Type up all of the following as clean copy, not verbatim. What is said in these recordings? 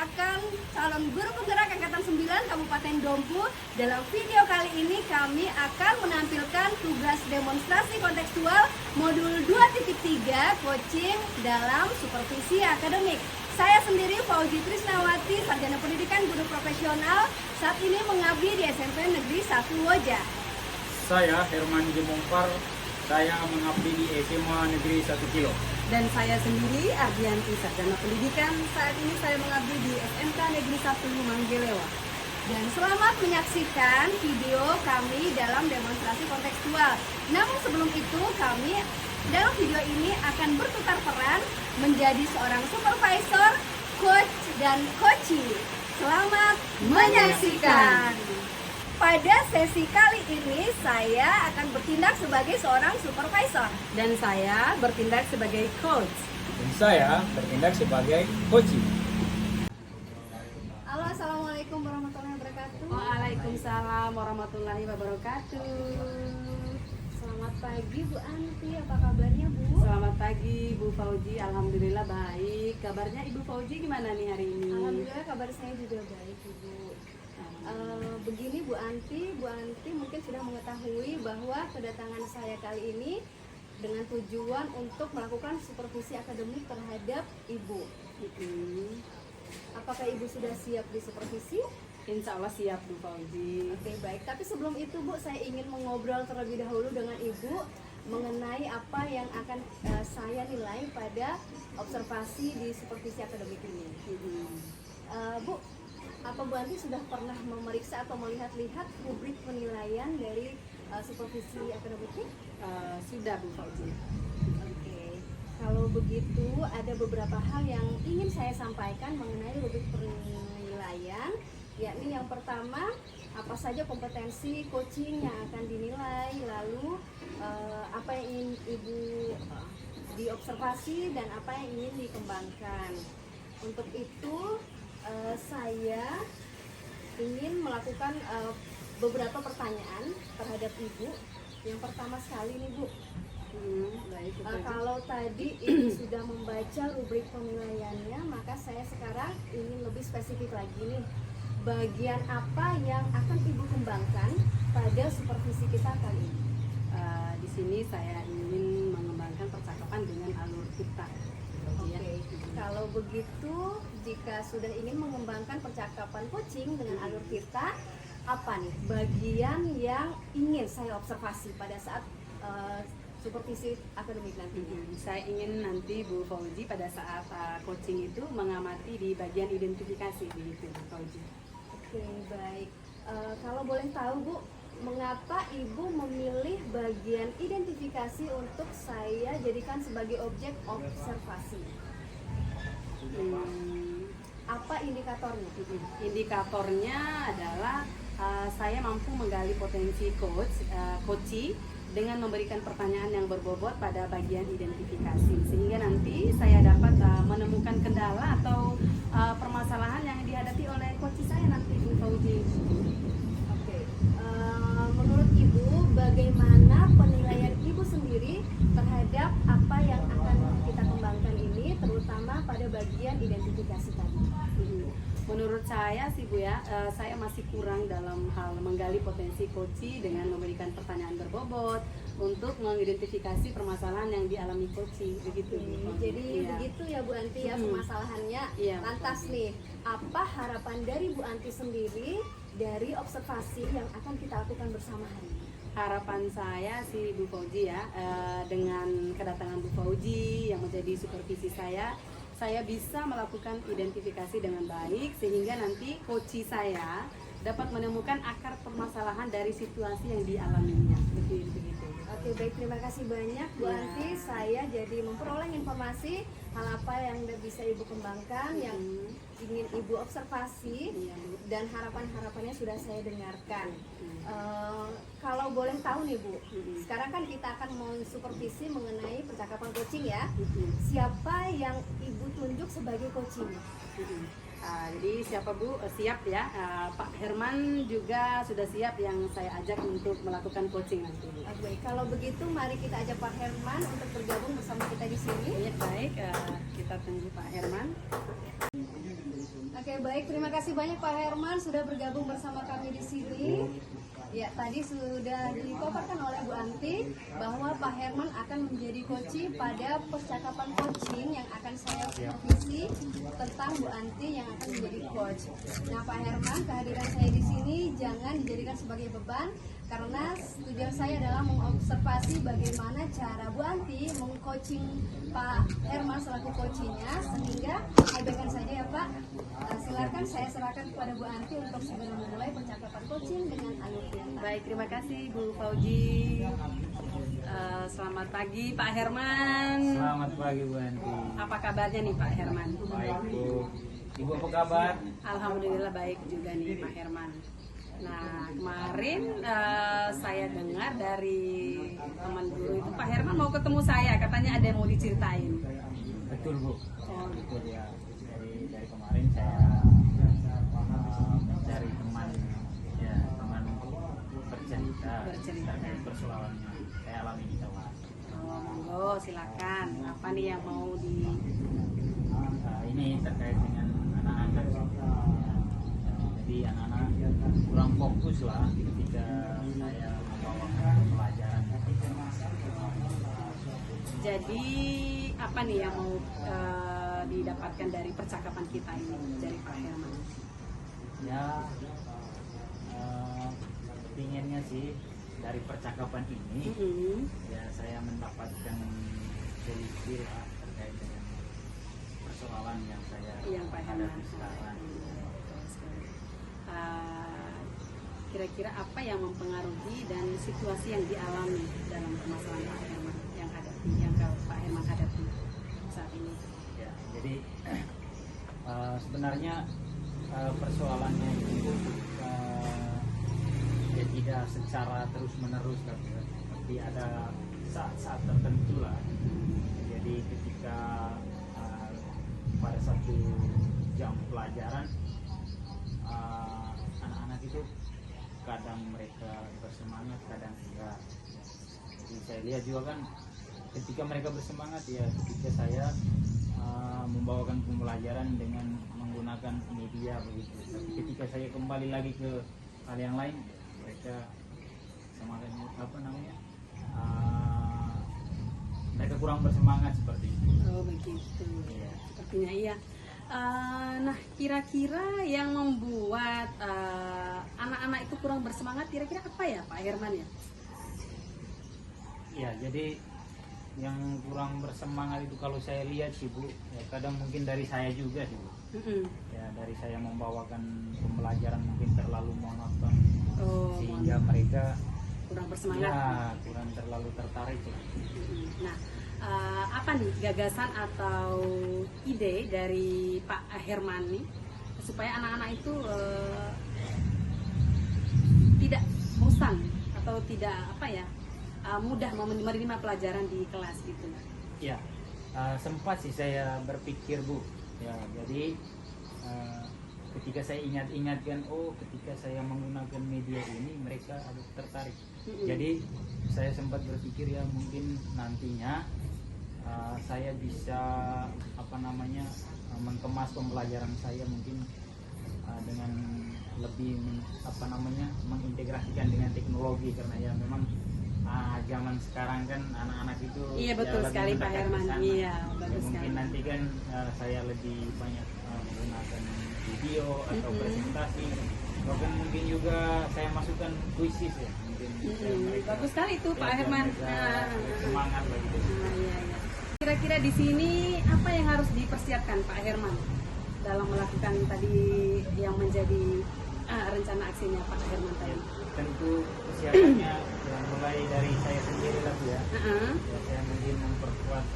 merupakan calon guru penggerak Angkatan 9 Kabupaten Dompu. Dalam video kali ini kami akan menampilkan tugas demonstrasi kontekstual modul 2.3 coaching dalam supervisi akademik. Saya sendiri Fauji Trisnawati, sarjana pendidikan guru profesional, saat ini mengabdi di SMP Negeri 1 Woja. Saya Herman Jemompar, saya mengabdi di SMA Negeri 1 Kilo. Dan saya sendiri Ardianti, sarjana pendidikan, saat ini saya mengabdi di SMK Negeri 1 Manggelewa. Dan selamat menyaksikan video kami dalam demonstrasi kontekstual. Namun sebelum itu kami dalam video ini akan bertukar peran menjadi seorang supervisor, coach, dan coachee. Selamat menyaksikan. Pada sesi kali ini saya akan bertindak sebagai seorang supervisor. Dan saya bertindak sebagai coach. Dan saya bertindak sebagai coachee. Halo, assalamualaikum warahmatullahi wabarakatuh. Waalaikumsalam warahmatullahi wabarakatuh. Selamat pagi Bu Anti, apa kabarnya Bu? Selamat pagi Bu Fauji, alhamdulillah baik. Kabarnya Ibu Fauji gimana nih hari ini? Alhamdulillah kabar saya juga baik Ibu. Begini Bu Anti mungkin sudah mengetahui bahwa kedatangan saya kali ini dengan tujuan untuk melakukan supervisi akademik terhadap Ibu. Apakah Ibu sudah siap di supervisi? Insya Allah siap Bu Fauji. Oke, baik. Tapi sebelum itu Bu, saya ingin mengobrol terlebih dahulu dengan Ibu mengenai apa yang akan saya nilai pada observasi di supervisi akademik ini. Bu, apa Bu Anti sudah pernah memeriksa atau melihat-lihat rubrik penilaian dari supervisi akademik ini? Sudah Bu Fauji. Oke. Kalau begitu ada beberapa hal yang ingin saya sampaikan mengenai rubrik penilaian, yakni yang pertama, apa saja kompetensi coaching yang akan dinilai, lalu apa yang ingin Ibu diobservasi dan apa yang ingin dikembangkan. Untuk itu saya ingin melakukan beberapa pertanyaan terhadap Ibu. Yang pertama sekali nih Bu, kalau tadi Ibu sudah membaca rubrik penilaiannya, maka saya sekarang ingin lebih spesifik lagi nih. Bagian apa yang akan Ibu kembangkan pada supervisi kita kali ini? Di sini saya ingin mengembangkan percakapan dengan alur kita. Oke. Kalau begitu, jika sudah ingin mengembangkan percakapan coaching dengan alur kita, apa nih bagian yang ingin saya observasi pada saat supervisi akademik nanti? Saya ingin nanti Bu Fauji pada saat coaching itu mengamati di bagian identifikasi begitu Bu Fauji. Oke, baik. Kalau boleh tahu Bu, mengapa Ibu memilih bagian identifikasi untuk saya jadikan sebagai objek observasi? Apa indikatornya? Indikatornya adalah saya mampu menggali potensi coachee dengan memberikan pertanyaan yang berbobot pada bagian identifikasi, sehingga nanti saya dapat menemukan kendala atau permasalahan yang dihadapi oleh coachee saya nanti Bu Fauji. Oke. Menurut Ibu, bagaimana penilaian Ibu sendiri terhadap apa yang akan kita kembangkan ini, terutama pada bagian identifikasi tadi? Menurut saya sih Bu ya, saya masih kurang dalam hal menggali potensi coachee dengan memberikan pertanyaan berbobot untuk mengidentifikasi permasalahan yang dialami coachee begitu. Jadi begitu ya Bu Anti ya permasalahannya. Lantas nih, apa harapan dari Bu Anti sendiri dari observasi yang akan kita lakukan bersama hari ini? Harapan saya sih Bu Fauji ya, dengan kedatangan Bu Fauji yang menjadi supervisi saya bisa melakukan identifikasi dengan baik sehingga nanti coachee saya dapat menemukan akar permasalahan dari situasi yang dialaminya. Begitu. Oke, baik, terima kasih banyak Bu Anti. Saya jadi memperoleh informasi hal apa yang bisa Ibu kembangkan, yang ingin Ibu observasi, dan harapan-harapannya sudah saya dengarkan. Kalau boleh tahu nih Bu, sekarang kan kita akan mensupervisi mengenai percakapan coaching ya. Siapa yang Ibu tunjuk sebagai coaching? Jadi siapa Bu? Siap ya. Pak Herman juga sudah siap yang saya ajak untuk melakukan coaching nanti. Baik, kalau begitu mari kita ajak Pak Herman untuk bergabung bersama kita di sini. Baik, kita tunggu Pak Herman. Oke, baik. Terima kasih banyak Pak Herman sudah bergabung bersama kami di sini. Ya, tadi sudah dipaparkan oleh Bu Anti bahwa Pak Herman akan menjadi coach pada percakapan coaching yang akan saya supervisi tentang Bu Anti yang akan menjadi coach. Nah, Pak Herman, kehadiran saya di sini jangan dijadikan sebagai beban karena tujuan saya adalah mengobservasi bagaimana cara Bu Anti mengcoaching Pak Herman selaku coachingnya, sehingga abaikan saja ya Pak. Silakan saya serahkan kepada Bu Anti untuk segera memulai percakapan coaching dengan alur. Baik, terima kasih Bu Fauji. Selamat pagi Pak Herman. Selamat pagi Bu Anti. Apa kabarnya nih Pak Herman? Baik Bu. Ibu apa kabar? Alhamdulillah baik juga nih Pak Herman. Nah, kemarin saya dengar dari teman guru itu Pak Herman mau ketemu saya, katanya ada yang mau diceritain. Betul Bu. Oh, Betul ya. Dari kemarin saya mencari teman untuk bercerita terkait persoalan yang saya alami di kelas. Oh, monggo silakan. Apa nih yang mau Ini terkait dengan anak-anak. Jadi anak-anak kurang fokus lah ketika saya membawakan pelajaran. Jadi apa nih yang mau didapatkan dari percakapan kita ini dari Pak Herman? Ya, inginnya sih dari percakapan ini ya saya mendapatkan solusi lah terkait dengan persoalan yang saya Pak Herman hadapi sekarang. Kira-kira apa yang mempengaruhi dan situasi yang dialami dalam permasalahan Pak Herman yang Pak Herman hadapi saat ini? Ya, jadi sebenarnya persoalannya itu ya tidak secara terus menerus, tapi ada saat-saat tertentu lah. Jadi ketika pada satu jam pelajaran anak-anak itu kadang mereka bersemangat, kadang enggak. Jadi saya lihat juga kan ketika mereka bersemangat ya ketika saya membawakan pembelajaran dengan menggunakan media begitu. Tapi ketika saya kembali lagi ke hal yang lain, mereka semangatnya mereka kurang bersemangat seperti itu. Oh begitu. Iya. Sepertinya iya. Nah, kira-kira yang membuat anak-anak itu kurang bersemangat, kira-kira apa ya Pak Herman ya? Ya, jadi yang kurang bersemangat itu kalau saya lihat sih Bu, ya kadang mungkin dari saya juga sih Bu. Ya dari saya membawakan pembelajaran mungkin terlalu monoton, sehingga mereka kurang bersemangat. Ya, kurang terlalu tertarik. Nah, apa nih gagasan atau ide dari Pak Herman nih supaya anak-anak itu tidak bosan atau tidak mudah menerima pelajaran di kelas gitu? Ya, sempat sih saya berpikir Bu. Ya, jadi ketika saya ingat-ingatkan, ketika saya menggunakan media ini mereka agak tertarik. Jadi saya sempat berpikir ya mungkin nantinya saya bisa mengemas pembelajaran saya mungkin dengan lebih mengintegrasikan dengan teknologi, karena ya memang zaman sekarang kan anak-anak itu iya betul sekali Pak Herman. Iya bagus ya, mungkin sekali. nanti kan saya lebih banyak menggunakan video atau presentasi, bahkan mungkin juga saya masukkan kuisis ya mungkin. Bagus sekali itu Pak Herman. Semangat begitu. Iya. Kira-kira di sini apa yang harus dipersiapkan Pak Herman dalam melakukan tadi yang menjadi rencana aksinya Pak Herman tadi? Tentu persiapannya mulai dari saya sendiri lah Bu ya. Ya, saya mungkin memperkuat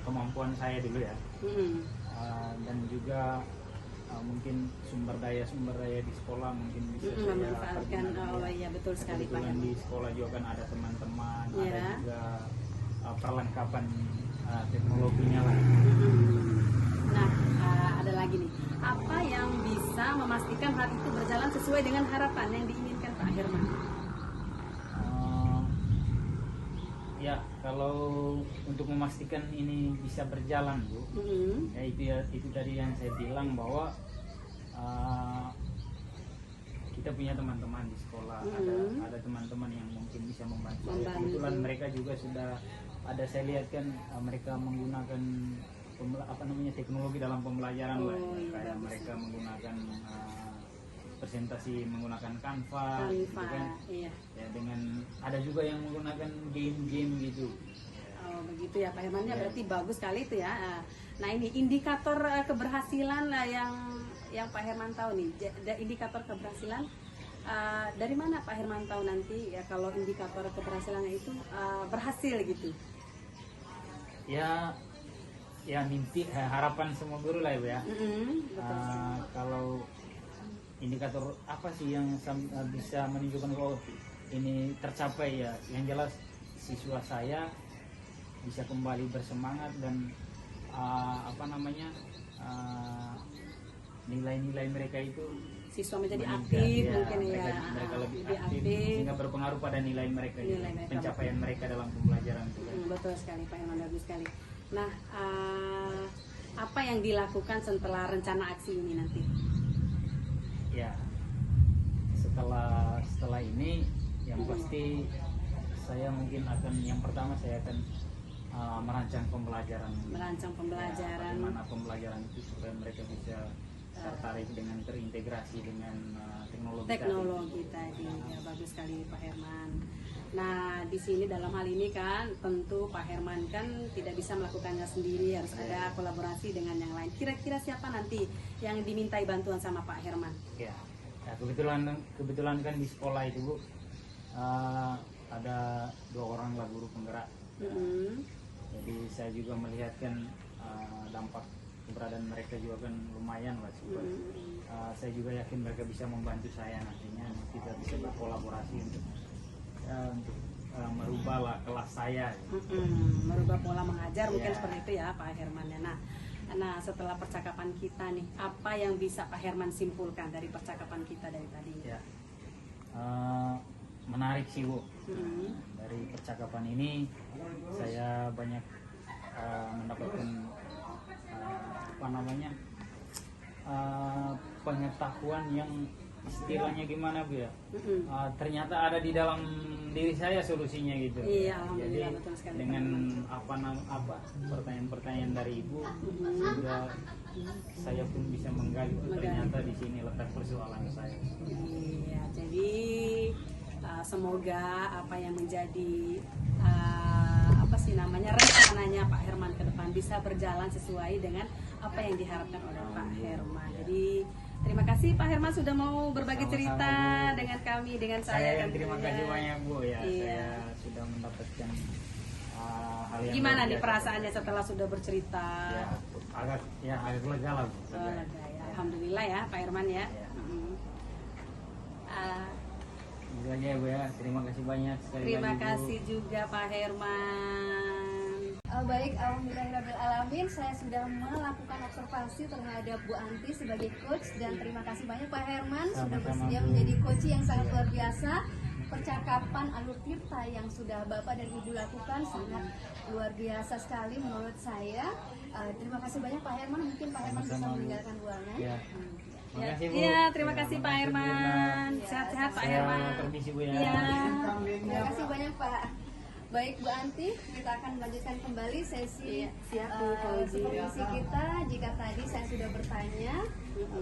kemampuan saya dulu ya. Dan juga mungkin sumber daya di sekolah mungkin bisa saya memanfaatkan. Oh iya betul sekali Pak Herman. Di sekolah juga kan ada teman-teman, ya. ada juga perlengkapan teknologinya lah. Nah, ada lagi nih. Apa yang bisa memastikan hal itu berjalan sesuai dengan harapan yang diinginkan Pak Herman? Ya, kalau untuk memastikan ini bisa berjalan Bu, ya itu tadi yang saya bilang bahwa kita punya teman-teman di sekolah, ada teman-teman yang mungkin bisa membantu. Kebetulan mereka juga sudah ada, saya lihat kan mereka menggunakan teknologi dalam pembelajaran lah, kayak mereka menggunakan presentasi menggunakan Canva, gitu kan. Iya. Ya, dengan ada juga yang menggunakan game-game gitu. Oh begitu ya Pak Herman, ya berarti bagus sekali itu ya. Nah ini indikator keberhasilan yang Pak Herman tahu nih, indikator keberhasilan dari mana Pak Herman tahu nanti ya kalau indikator keberhasilannya itu berhasil gitu? Ya mimpi harapan semua guru lah ya. Betul. Kalau indikator apa sih yang bisa menunjukkan bahwa ini tercapai ya? Yang jelas siswa saya bisa kembali bersemangat dan nilai-nilai mereka itu Siswa menjadi meningkat, aktif ya, mungkin mereka lebih aktif sehingga berpengaruh pada nilai mereka, pencapaian mereka dalam pembelajaran itu. Betul sekali Pak Herman, bagus sekali. Nah apa yang dilakukan setelah rencana aksi ini nanti? Ya setelah ini yang pasti saya mungkin akan, yang pertama saya akan merancang pembelajaran. Ya, bagaimana pembelajaran itu supaya mereka bisa tertarik dengan terintegrasi dengan teknologi tadi. Ya bagus sekali Pak Herman. Nah di sini dalam hal ini kan tentu Pak Herman kan tidak bisa melakukannya sendiri, harus ada kolaborasi dengan yang lain. Kira-kira siapa nanti yang dimintai bantuan sama Pak Herman? Ya kebetulan kan di sekolah itu Bu ada 2 orang lah guru penggerak. Jadi saya juga melihat kan dampak keberadaan mereka juga kan lumayan lah. Saya juga yakin mereka bisa membantu saya nantinya, kita bisa berkolaborasi untuk merubah lah kelas saya. Merubah pola mengajar mungkin seperti itu ya Pak Herman. Nah setelah percakapan kita nih, apa yang bisa Pak Herman simpulkan dari percakapan kita dari tadi? Ya. Menarik sih Bu. Dari percakapan ini saya banyak mendapatkan pengetahuan yang istilahnya gimana Bu ya, ternyata ada di dalam diri saya solusinya gitu. Iya, jadi betul sekali. dengan pertanyaan-pertanyaan dari Ibu sudah saya pun bisa menggali ternyata di sini letak persoalan saya. Iya, jadi semoga apa yang menjadi rencananya Pak Herman ke depan bisa berjalan sesuai dengan apa yang diharapkan oleh Pak Herman. Jadi terima kasih Pak Herman sudah mau berbagi cerita dengan kami, dengan saya. Terima kasih banyak Bu ya. Saya sudah mendapatkan hal yang gimana nih perasaannya setelah sudah bercerita? Agak lega lah Bu. Lega ya. Alhamdulillah ya Pak Herman ya. Itu aja ya Bu ya. Terima kasih banyak sekali. Terima kasih juga Pak Herman. Baik, alhamdulillahirrahmanirrahim, saya sudah melakukan observasi terhadap Bu Anti sebagai coach, dan terima kasih banyak Pak Herman sudah bersedia menjadi coach yang sangat luar biasa. Percakapan alur tirta yang sudah Bapak dan Ibu lakukan sangat luar biasa sekali menurut saya. Terima kasih banyak Pak Herman, mungkin Pak Herman bisa meninggalkan ruangan. Iya, terima kasih Pak Herman. Sehat-sehat Pak Herman. Permisi Bu ya. Terima kasih banyak Pak. Baik Bu Anti, kita akan melanjutkan kembali sesi supervisi kita. Jika tadi saya sudah bertanya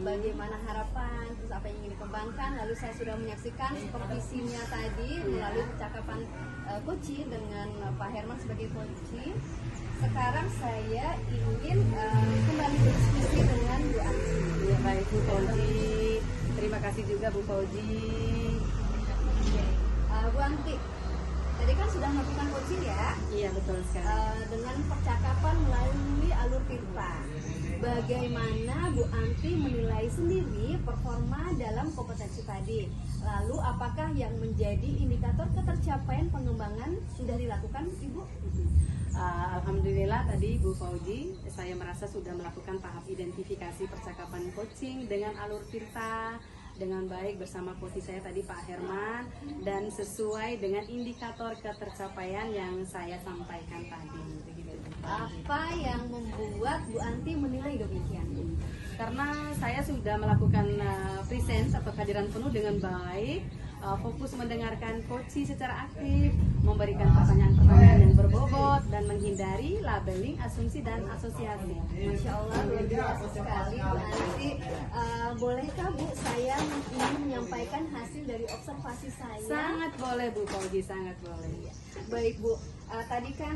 bagaimana harapan, terus apa yang ingin dikembangkan, lalu saya sudah menyaksikan supervisinya tadi melalui percakapan coaching dengan Pak Herman sebagai coaching. Sekarang saya ingin kembali berdiskusi dengan Bu Anti. Ya baik Bu Fauji, terima kasih juga Bu Fauji. Bu Anti, tadi kan sudah melakukan coaching ya? Iya betul sekali. Dengan percakapan melalui alur tirta, bagaimana Bu Anti menilai sendiri performa dalam kompetensi tadi? Lalu apakah yang menjadi indikator ketercapaian pengembangan sudah dilakukan Ibu? Alhamdulillah tadi Bu Fauji, saya merasa sudah melakukan tahap identifikasi percakapan coaching dengan alur tirta. dengan baik bersama coach saya tadi Pak Herman, dan sesuai dengan indikator ketercapaian yang saya sampaikan tadi. Begitu. Apa yang membuat Bu Anti menilai demikian? Karena saya sudah melakukan presence atau kehadiran penuh dengan baik, fokus mendengarkan coach secara aktif, memberikan pertanyaan-pertanyaan yang berbobot, dan menghindari labeling, asumsi, dan asosiasi. Masya Allah, luar biasa sekali Bu Anti. Bolehkah Bu saya ingin menyampaikan hasil dari observasi saya? Sangat boleh Bu Fauzi, sangat boleh. Baik Bu, tadi kan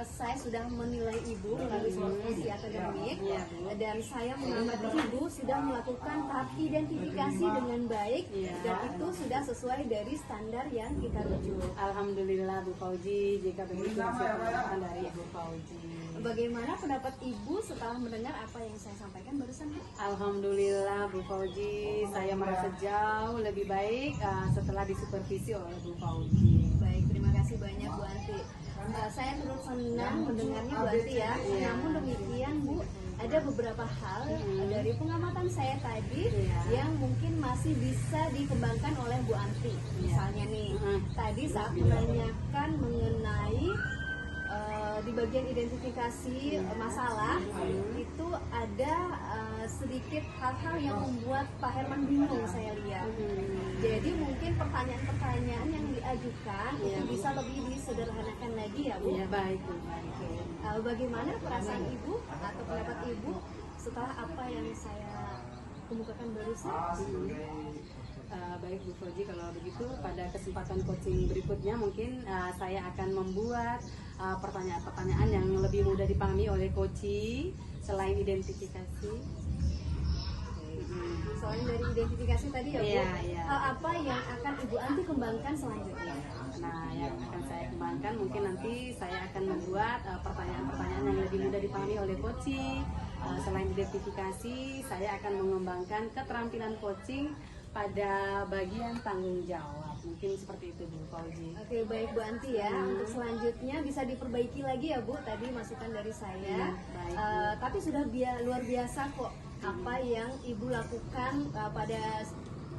saya sudah menilai Ibu melalui supervisi akademik, Iya, Bu. dan saya mengamati Ibu sudah melakukan tahap identifikasi dengan baik, Iya. dan itu sudah sesuai dari standar yang kita rujuk. Alhamdulillah Bu Fauzi, jika begitu hasil pengamatan dari Bu Fauzi. Bagaimana pendapat Ibu setelah mendengar apa yang saya sampaikan barusan Bu? Alhamdulillah Bu Fauzi, saya merasa jauh lebih baik setelah disupervisi oleh Bu Fauzi. Baik, terima kasih banyak Bu Anti. Saya turut senang mendengarnya Bu Anti ya. Iya. Namun demikian Bu, ada beberapa hal dari pengamatan saya tadi Iya. yang mungkin masih bisa dikembangkan oleh Bu Anti. Misalnya nih, tadi saat menanyakan mengenai di bagian identifikasi masalah itu ada sedikit hal-hal yang membuat Pak Herman bingung saya lihat. Jadi mungkin pertanyaan-pertanyaan yang diajukan Iya, itu Bu. bisa lebih disederhanakan lagi ya Bu. Iya, baik Bu, baik. Bagaimana perasaan Ibu atau pendapat Ibu setelah apa yang saya kemukakan barusan? Baik Bu Fauzi, kalau begitu pada kesempatan coaching berikutnya mungkin saya akan membuat pertanyaan-pertanyaan yang lebih mudah dipahami oleh coaching selain identifikasi. Selain dari identifikasi tadi ya Bu, Iya, iya. hal apa yang akan Ibu Anti kembangkan selanjutnya? Nah, yang akan saya kembangkan mungkin nanti saya akan membuat pertanyaan-pertanyaan yang lebih mudah dipahami oleh coaching. Selain identifikasi, saya akan mengembangkan keterampilan coaching pada bagian tanggung jawab. Mungkin seperti itu Bu Fauzi. Oke, baik Bu Anti ya. Untuk selanjutnya bisa diperbaiki lagi ya Bu, tadi masukan dari saya. Baik, Tapi sudah luar biasa kok apa yang Ibu lakukan pada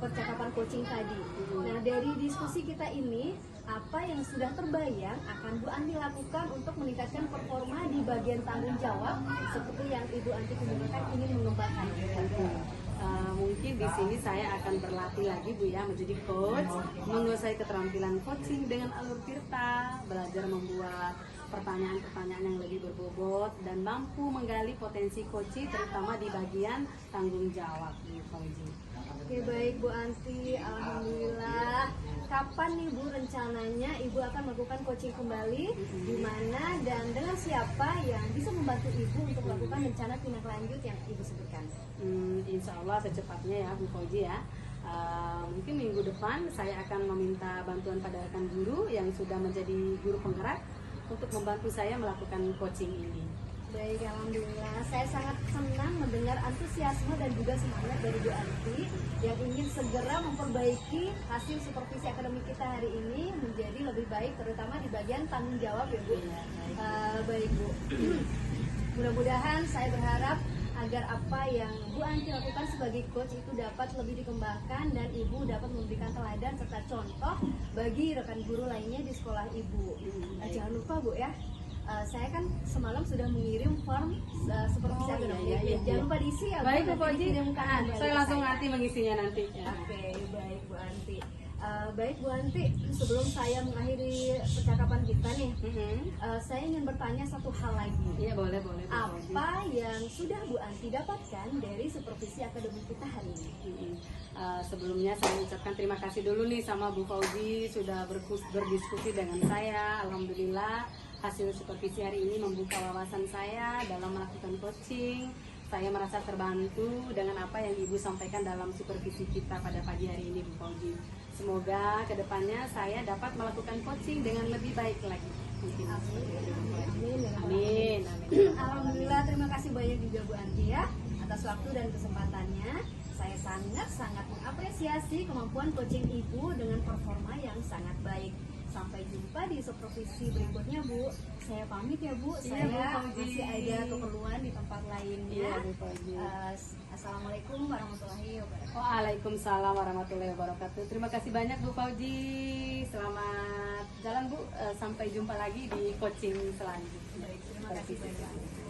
percakapan coaching tadi. Nah, dari diskusi kita ini, apa yang sudah terbayang akan Bu Anti lakukan untuk meningkatkan performa di bagian tanggung jawab seperti yang Ibu Anti kemukakan ingin mengembangkan? Mungkin di sini saya akan berlatih lagi Bu ya, menjadi coach, menguasai keterampilan coaching dengan alur tirta, belajar membuat pertanyaan-pertanyaan yang lebih berbobot, dan mampu menggali potensi coaching terutama di bagian tanggung jawab Bu Fauzi. Oke, baik Bu Anti, alhamdulillah. Kapan nih Bu rencananya Ibu akan melakukan coaching kembali, di mana dan dengan siapa yang bisa membantu Ibu untuk melakukan rencana tindak lanjut yang Ibu sebutkan? Insya Allah secepatnya ya Bu Fauzi ya. Mungkin minggu depan saya akan meminta bantuan pada rekan guru yang sudah menjadi guru penggerak untuk membantu saya melakukan coaching ini. Baik, alhamdulillah. Saya sangat senang mendengar antusiasme dan juga semangat dari Bu Anti yang ingin segera memperbaiki hasil supervisi akademik kita hari ini menjadi lebih baik, terutama di bagian tanggung jawab ya Bu. Baik Bu. Mudah-mudahan saya berharap agar apa yang Bu Anti lakukan sebagai coach itu dapat lebih dikembangkan dan Ibu dapat memberikan teladan serta contoh bagi rekan guru lainnya di sekolah Ibu. Jangan lupa Bu ya, saya kan semalam sudah mengirim form supervisi akademik. Jangan lupa diisi ya Bu. Baik Bu nanti Fauzi, dikirimkan kembali saya langsung ke nanti mengisinya nanti. Oke, baik Bu Anti. Baik Bu Anti, sebelum saya mengakhiri percakapan kita nih, saya ingin bertanya satu hal lagi. Iya boleh Bu Fauzi. Apa yang sudah Bu Anti dapatkan dari supervisi akademik kita hari ini? Sebelumnya saya ucapkan terima kasih dulu nih sama Bu Fauzi sudah berdiskusi dengan saya. Alhamdulillah hasil supervisi hari ini membuka wawasan saya dalam melakukan coaching. Saya merasa terbantu dengan apa yang Ibu sampaikan dalam supervisi kita pada pagi hari ini Bu Fauzi. Semoga kedepannya saya dapat melakukan coaching dengan lebih baik lagi. Mungkin. Amin. Alhamdulillah, terima kasih banyak juga Bu Anti ya atas waktu dan kesempatannya. Saya sangat mengapresiasi kemampuan coaching Ibu dengan performa yang sangat baik. Sampai jumpa di supervisi berikutnya, Bu. Saya pamit ya, Bu. Iya, Bu Saya Fauzi. masih ada keperluan di tempat lainnya. Iya, Bu Fauzi. Assalamualaikum warahmatullahi wabarakatuh. Waalaikumsalam warahmatullahi wabarakatuh. Terima kasih banyak Bu Fauzi. Selamat jalan Bu. Sampai jumpa lagi di coaching selanjutnya. Baik, terima kasih banyak.